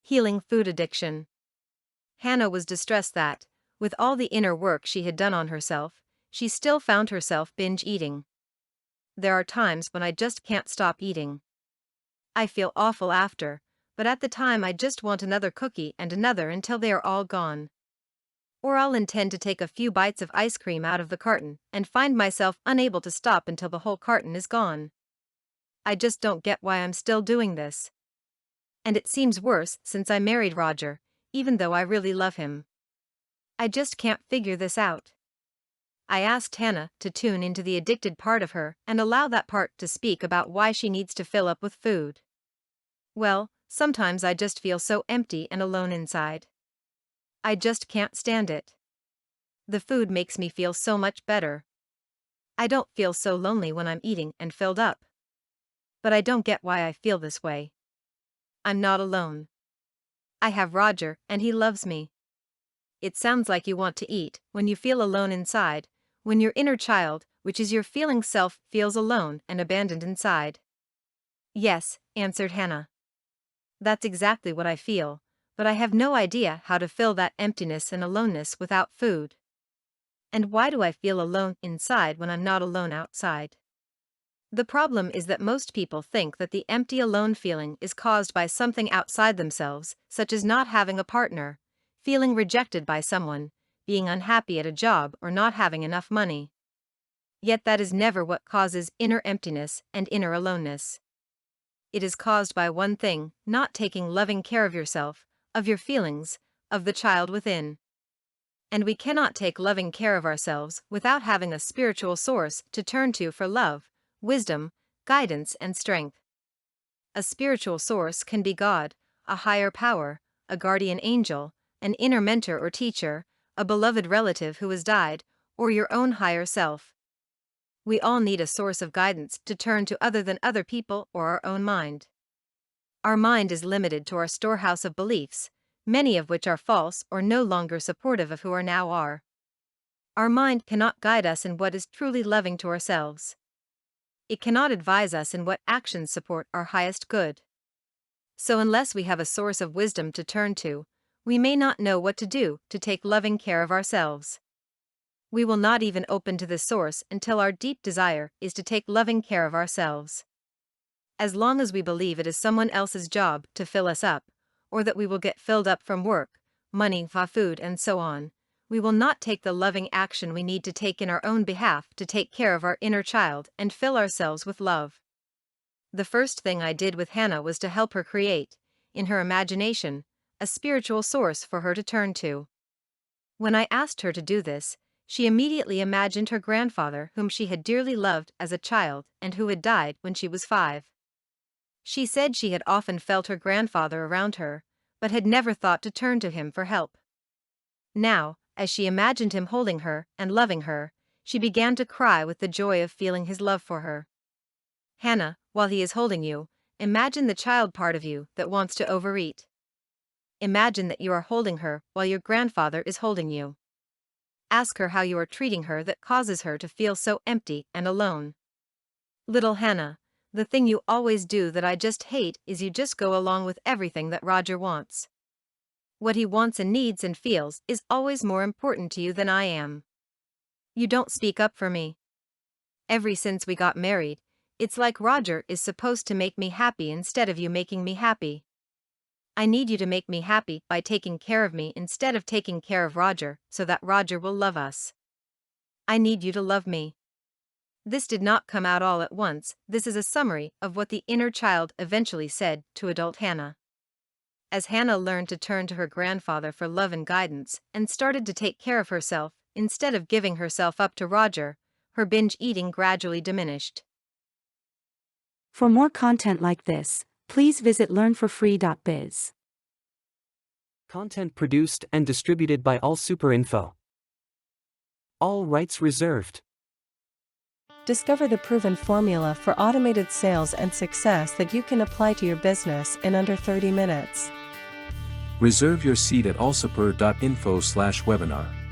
Healing food addiction. Hannah was distressed that, with all the inner work she had done on herself, she still found herself binge eating. There are times when I just can't stop eating. I feel awful after, but at the time I just want another cookie and another until they are all gone. Or I'll intend to take a few bites of ice cream out of the carton and find myself unable to stop until the whole carton is gone. I just don't get why I'm still doing this. And it seems worse since I married Roger, even though I really love him. I just can't figure this out. I asked Hannah to tune into the addicted part of her and allow that part to speak about why she needs to fill up with food. Well, sometimes I just feel so empty and alone inside. I just can't stand it. The food makes me feel so much better. I don't feel so lonely when I'm eating and filled up. But I don't get why I feel this way. I'm not alone. I have Roger and he loves me. It sounds like you want to eat when you feel alone inside, when your inner child, which is your feeling self, feels alone and abandoned inside. Yes, answered Hannah. That's exactly what I feel, but I have no idea how to fill that emptiness and aloneness without food. And why do I feel alone inside when I'm not alone outside? The problem is that most people think that the empty alone feeling is caused by something outside themselves, such as not having a partner, feeling rejected by someone, being unhappy at a job, or not having enough money. Yet that is never what causes inner emptiness and inner aloneness. It is caused by one thing: not taking loving care of yourself, of your feelings, of the child within. And we cannot take loving care of ourselves without having a spiritual source to turn to for love, wisdom, guidance, and strength. A spiritual source can be God, a higher power, a guardian angel, an inner mentor or teacher, a beloved relative who has died, or your own higher self. We all need a source of guidance to turn to other than other people or our own mind. Our mind is limited to our storehouse of beliefs, many of which are false or no longer supportive of who we now are. Our mind cannot guide us in what is truly loving to ourselves. It cannot advise us in what actions support our highest good. So unless we have a source of wisdom to turn to, we may not know what to do to take loving care of ourselves. We will not even open to this source until our deep desire is to take loving care of ourselves. As long as we believe it is someone else's job to fill us up, or that we will get filled up from work, money, food, and so on, we will not take the loving action we need to take in our own behalf to take care of our inner child and fill ourselves with love. The first thing I did with Hannah was to help her create, in her imagination, a spiritual source for her to turn to. When I asked her to do this, she immediately imagined her grandfather, whom she had dearly loved as a child and who had died when she was 5. She said she had often felt her grandfather around her, but had never thought to turn to him for help. Now, as she imagined him holding her and loving her, she began to cry with the joy of feeling his love for her. Hannah, while he is holding you, imagine the child part of you that wants to overeat. Imagine that you are holding her while your grandfather is holding you. Ask her how you are treating her that causes her to feel so empty and alone. Little Hannah, the thing you always do that I just hate is you just go along with everything that Roger wants. What he wants and needs and feels is always more important to you than I am. You don't speak up for me. Ever since we got married, it's like Roger is supposed to make me happy instead of you making me happy. I need you to make me happy by taking care of me instead of taking care of Roger so that Roger will love us. I need you to love me. This did not come out all at once. This is a summary of what the inner child eventually said to adult Hannah. As Hannah learned to turn to her grandfather for love and guidance and started to take care of herself instead of giving herself up to Roger, her binge eating gradually diminished. For more content like this, please visit learnforfree.biz. Content produced and distributed by AllSuperInfo. All rights reserved. Discover the proven formula for automated sales and success that you can apply to your business in under 30 minutes. Reserve your seat at allsuper.info/webinar.